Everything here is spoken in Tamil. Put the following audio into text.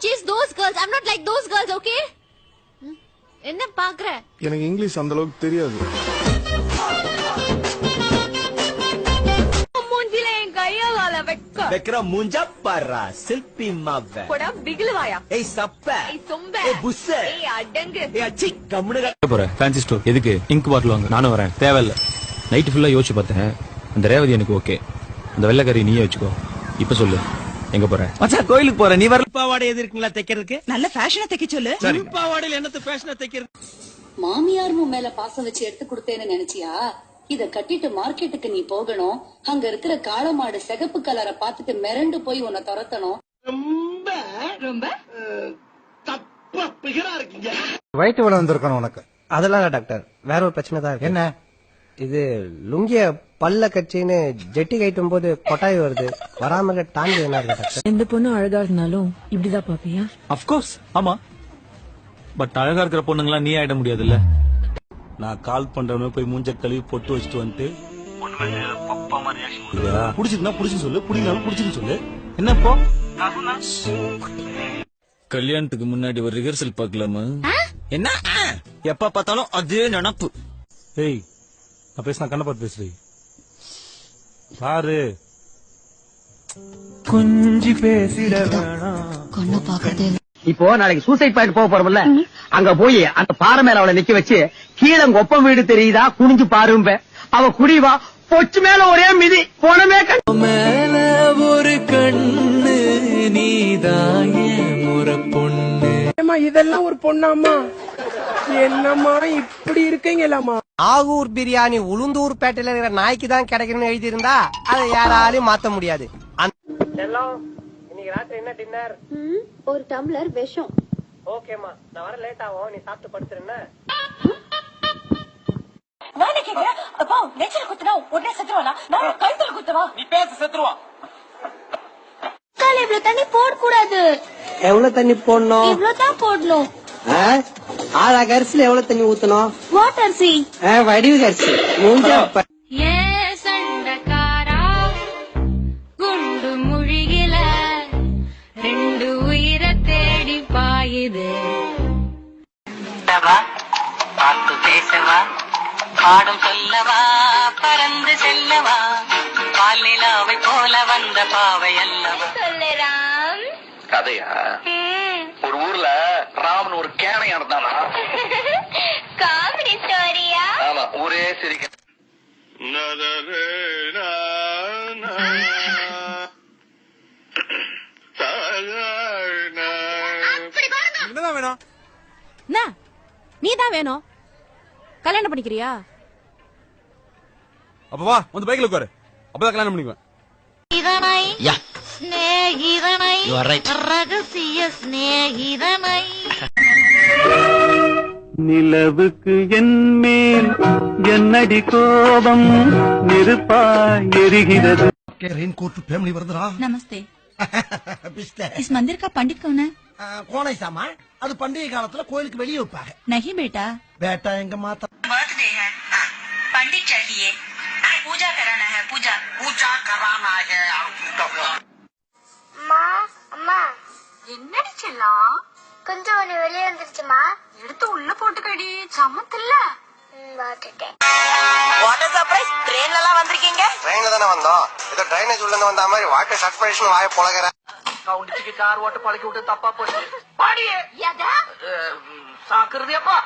chase those girls. I'm not like those girls, okay? என்ன பாக்குற? எனக்கு இங்கிலீஷ் அந்த அளவுக்கு தெரியாது. மூஞ்சில என் கையால வெக்கற மூஞ்ச பாரா செல்பி மாவே. போடா பிகிலுவாயா. ஏய் சப்ப. ஏய் சொம்ப. ஏய் புஸ்ஸ. ஏய் அடங்கு. ஏய் அச்சி கம்முனு போறேன் ஃபேன்சி ஸ்டோர். எதுக்கு? இங்க் பாட்டில் வாங்க. நானும் வரேன். தேவையில்ல. நைட் ஃபுல்லா யோசிச்சு பார்த்தேன். அந்த ரேவதி எனக்கு ஓகே. அந்த வெள்ளக்கறி நீயே வச்சுக்கோ. இப்ப சொல்லு எங்க போற? மச்சான் கோயிலுக்கு போற. நீ வரல. பாவாடை எது இருக்குங்களா தைக்கிறதுக்கு? நல்ல ஃபேஷனா தைக்க சொல்லு. சரி பாவாடையில என்னத்த ஃபேஷனா தைக்கிறது? மாமியார் மேல பாசம் வச்சு எடுத்து கொடுத்தேன்னு நினைச்சியா? இத கட்டிட்டு மார்க்கெட்டுக்கு நீ போகணும். அங்க இருக்கிற காளமாடு சிகப்பு கலரை பார்த்துட்டு மிரண்டு போய் உன்னை துரத்தணும். ரொம்ப ரொம்ப தப்பா பிகரா இருக்கீங்க. வயிற்று வலி வந்திருக்கணும் உனக்கு. அதெல்லாம் டாக்டர், வேற ஒரு பிரச்சனை தான் இருக்கு. என்ன? இது லுங்கிய பல்ல கட்சின்னு ஜெட்டி கைட்டும் போது கொட்டாய் வருது. வராம டாங்கி என்ன இருக்கு டாக்டர்? எந்த பொண்ணு அழகா இருந்தாலும் இப்படிதான் பாப்பியா? ஆஃப் கோர்ஸ் ஆமா. பட் அழகா இருக்கிற பொண்ணுங்களா நீ ஆயிட முடியாதுல்ல. நான் கால் பண்றவன போய் மூஞ்ச கழுவி பொட்டு வச்சுட்டு வந்துட்டு புடிச்சிருந்தா புடிச்சுன்னு சொல்லு, புடினாலும் புடிச்சுன்னு சொல்லு. என்னப்போ கல்யாணத்துக்கு முன்னாடி ஒரு ரிஹர்சல் பார்க்கலாமா? என்ன எப்ப பார்த்தாலும் அதே நினப்பு. ஏய் நான் பேசினா கண்ண பார்த்து பேசுறேன் பாரு. கொஞ்சி பேசிட வேணாம். கொண்டு பாக்குறதே இப்போ நாளைக்கு சூசைட் பாயிண்ட் போக போறோம்ல, அங்க போய் அந்த பாறை மேல அவளை நிக்க வச்சு கீழே ஒப்பம் வீடு தெரியுதா குனிஞ்சு பாரும்ப. அவ குடிவா பொச்சு மேல ஒரே மிதி போனமே மேல ஒரு கண்ணு நீதாயே முறை பொண்ணு. இதெல்லாம் ஒரு பொண்ணாமா? என்னம்மா இப்படி இருக்கீங்களாமா? ஆகூர் பிரியாணி உளுந்தூர் பேட்டையில இருக்கிற நாய்க்கு தான் கிடைக்கணும்னு எழுதி இருந்தா அதை யாராலையும் மாத்த முடியாது. இன்னைக்கு ராத்திரி என்ன டின்னர்? ஒரு டம்ளர் விஷம். ஓகேமா, நான் வர லேட் ஆகும், நீ சாப்பிட்டு படுத்துருன்னா. நீ பேச செத்துருவா. இவ்வளவு தண்ணி போடக்கூடாது. எவ்வளவு தண்ணி போடணும்? இவ்வளவுதான் போடணும். ஆறா கரிசில எவ்வளவு தண்ணி ஊத்தணும்? Water C. வடிவு கரிசி மூஞ்ச ஏ சண்டக்காரா குண்டு முழுகில ரெண்டு உயிரை தேடி பாயுது. பார்த்து பேசவா, பாடும் சொல்லவா, பறந்து செல்லவா, பாலிலாவை போல வந்த பாவை அல்லவா. சொல்லுறாம் கதையா? ஒரு ஊர்ல ராமன் ஒரு கேனையா இருந்தானா? காமெடி ஸ்டோரியா? ஆமா, ஊரே சிரிக்க. என்னதான் வேணும்? நீதான் வேணும். கல்யாணம் பண்ணிக்கிறியா? அப்ப வா வந்து பைக்ல உட்காரு, அப்பதான் கல்யாணம் பண்ணிக்குவேன். யா ஸ்நேகிதனை ரகசிய ஸ்நேகிதனை. நிலவுக்கு என் மேல் என்னடி கோபம் நெருப்பாய் எரிகிறது. रेनकोट फैमिली वर्दरा. नमस्ते. इस मंदिर का पंडित कौन है? कौन है सामा? அது பண்டிகை காலத்துல கோயிலுக்கு வெளியே வைப்பாங்க. नहीं बेटा. बेटा எங்க மாத்தா बर्थडे है, पंडित चाहिए, पूजा कराना है. पूजा कराना है. அம்மா என்னடி செல்லம்? கொஞ்சம் ஒண்ணு வெளியே வந்துருச்சுமா. எடுத்து உள்ள போட்டுக்கடி, சமத்துல பாத்துட்டேன். Water surprise. ட்ரெயின்ல எல்லாம் வந்திருக்கீங்க? ட்ரெயின்ல தானே வந்தோம். ஏதோ ட்ரைனேஜ் உள்ள வந்த மாதிரி வாட்டர் சர்ப்ரைஸ் வாய பொளகற. கவுண்டிக்கு கார் ஓட்ட பழக்கி விட்டு தப்பா போச்சு. பாடியே எதா சாக்குறதேப்பா.